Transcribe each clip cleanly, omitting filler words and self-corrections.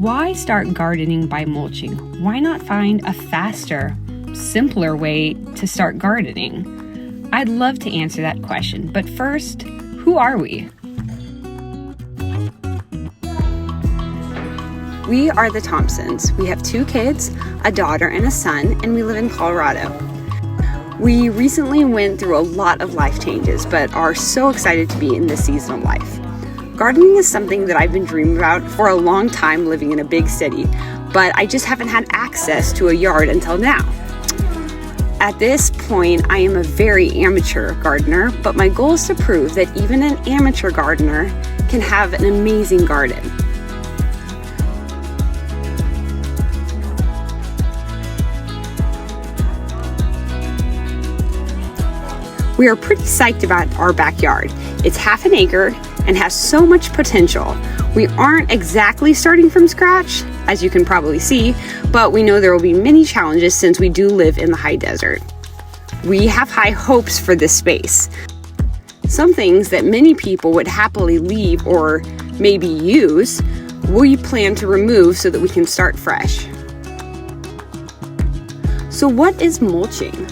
Why start gardening by mulching? Why not find a faster, simpler way to start gardening? I'd love to answer that question, but first, who are we? We are the Thompsons. We have 2 kids, a daughter and a son, and we live in Colorado. We recently went through a lot of life changes, but are so excited to be in this season of life. Gardening is something that I've been dreaming about for a long time living in a big city, but I just haven't had access to a yard until now. At this point, I am a very amateur gardener, but my goal is to prove that even an amateur gardener can have an amazing garden. We are pretty psyched about our backyard. It's half an acre and has so much potential. We aren't exactly starting from scratch, as you can probably see, but we know there will be many challenges since we do live in the high desert. We have high hopes for this space. Some things that many people would happily leave or maybe use, we plan to remove so that we can start fresh. So what is mulching?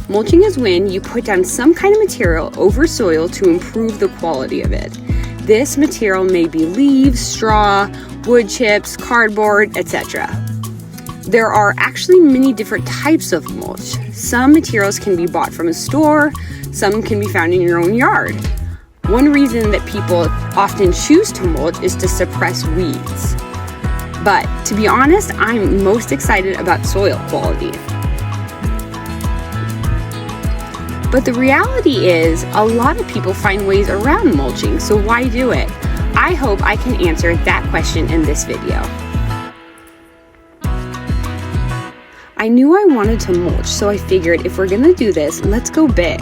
Mulching is when you put down some kind of material over soil to improve the quality of it. This material may be leaves, straw, wood chips, cardboard, etc. There are actually many different types of mulch. Some materials can be bought from a store, some can be found in your own yard. One reason that people often choose to mulch is to suppress weeds. But to be honest, I'm most excited about soil quality. But the reality is, a lot of people find ways around mulching, so why do it? I hope I can answer that question in this video. I knew I wanted to mulch, so I figured if we're gonna do this, let's go big.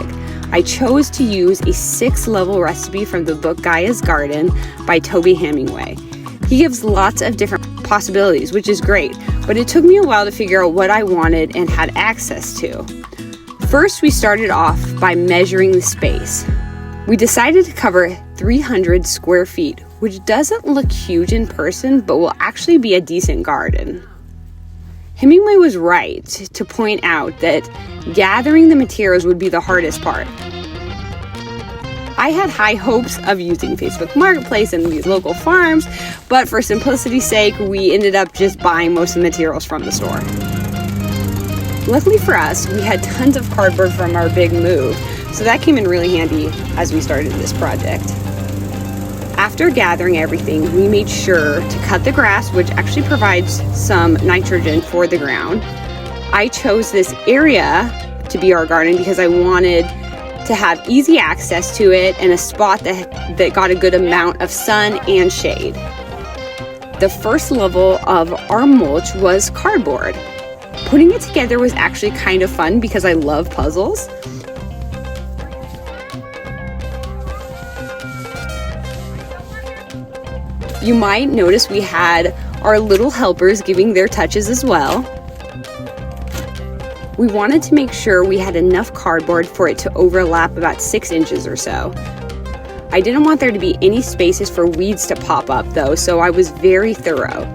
I chose to use a 6-level recipe from the book Gaia's Garden by Toby Hemenway. He gives lots of different possibilities, which is great, but it took me a while to figure out what I wanted and had access to. First, we started off by measuring the space. We decided to cover 300 square feet, which doesn't look huge in person, but will actually be a decent garden. Hemenway was right to point out that gathering the materials would be the hardest part. I had high hopes of using Facebook Marketplace and these local farms, but for simplicity's sake, we ended up just buying most of the materials from the store. Luckily for us, we had tons of cardboard from our big move, so that came in really handy as we started this project. After gathering everything, we made sure to cut the grass, which actually provides some nitrogen for the ground. I chose this area to be our garden because I wanted to have easy access to it and a spot that got a good amount of sun and shade. The first level of our mulch was cardboard. Putting it together was actually kind of fun because I love puzzles. You might notice we had our little helpers giving their touches as well. We wanted to make sure we had enough cardboard for it to overlap about 6 inches or so. I didn't want there to be any spaces for weeds to pop up though, so I was very thorough.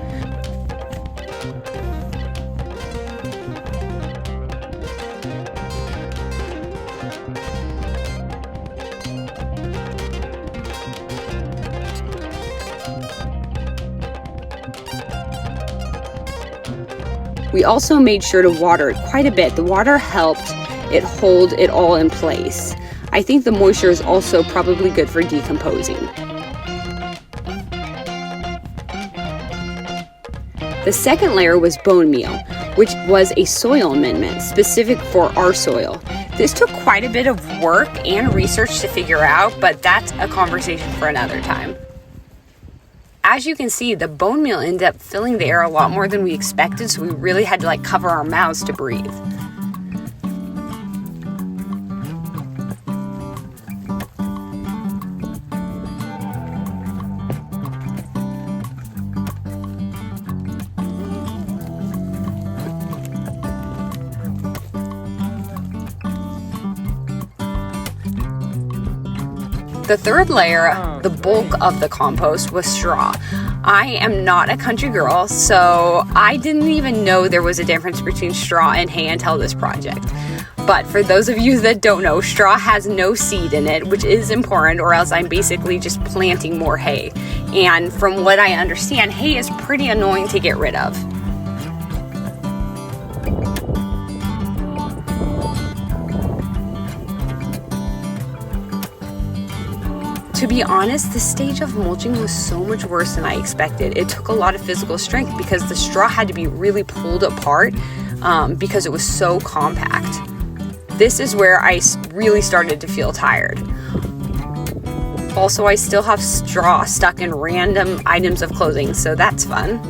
We also made sure to water it quite a bit. The water helped it hold it all in place. I think the moisture is also probably good for decomposing. The second layer was bone meal, which was a soil amendment specific for our soil. This took quite a bit of work and research to figure out, but that's a conversation for another time. As you can see, the bone meal ended up filling the air a lot more than we expected, so we really had to cover our mouths to breathe. The third layer, the bulk of the compost, was straw. I am not a country girl, so I didn't even know there was a difference between straw and hay until this project. But for those of you that don't know, straw has no seed in it, which is important, or else I'm basically just planting more hay. And from what I understand, hay is pretty annoying to get rid of. To be honest, the stage of mulching was so much worse than I expected. It took a lot of physical strength because the straw had to be really pulled apart because it was so compact. This is where I really started to feel tired. Also, I still have straw stuck in random items of clothing, so that's fun.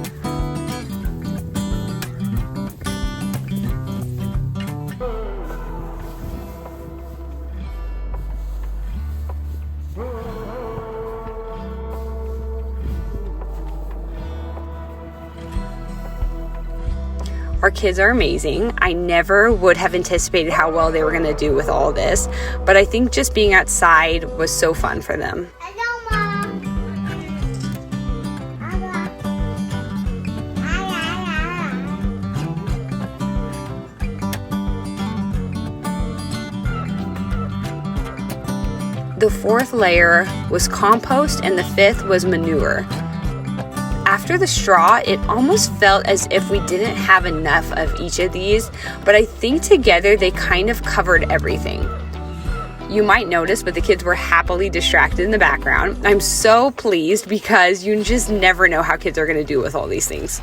Our kids are amazing. I never would have anticipated how well they were going to do with all this, but I think just being outside was so fun for them. The fourth layer was compost and the fifth was manure. After the straw, it almost felt as if we didn't have enough of each of these, but I think together they kind of covered everything. You might notice, but the kids were happily distracted in the background. I'm so pleased because you just never know how kids are going to do with all these things.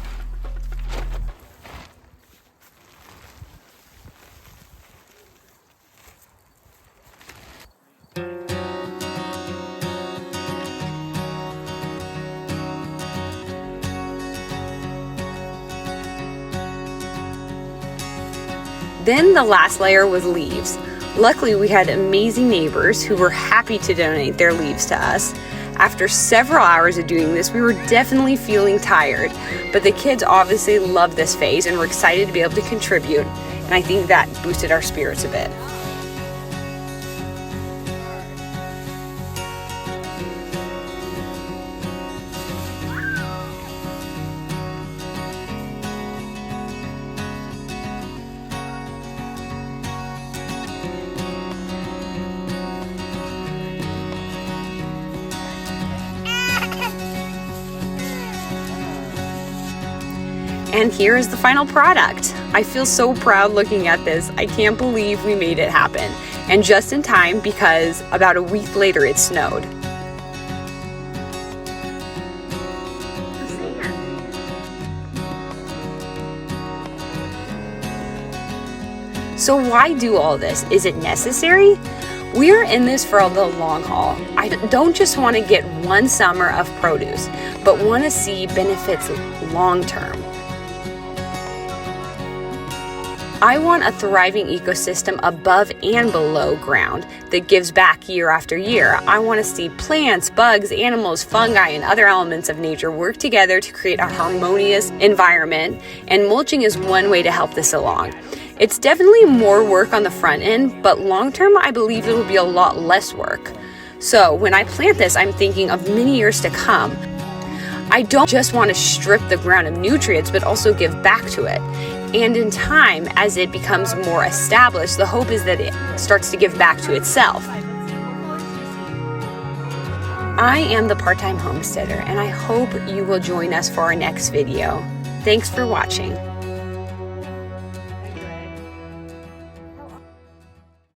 Then the last layer was leaves. Luckily, we had amazing neighbors who were happy to donate their leaves to us. After several hours of doing this, we were definitely feeling tired, but the kids obviously loved this phase and were excited to be able to contribute, and I think that boosted our spirits a bit. And here is the final product. I feel so proud looking at this. I can't believe we made it happen. And just in time because about a week later it snowed. So why do all this? Is it necessary? We're in this for the long haul. I don't just want to get one summer of produce, but want to see benefits long term. I want a thriving ecosystem above and below ground that gives back year after year. I want to see plants, bugs, animals, fungi, and other elements of nature work together to create a harmonious environment, and mulching is one way to help this along. It's definitely more work on the front end, but long term, I believe it will be a lot less work. So when I plant this, I'm thinking of many years to come. I don't just want to strip the ground of nutrients, but also give back to it. And in time, as it becomes more established, the hope is that it starts to give back to itself. I am the part-time homesteader, and I hope you will join us for our next video. Thanks for watching.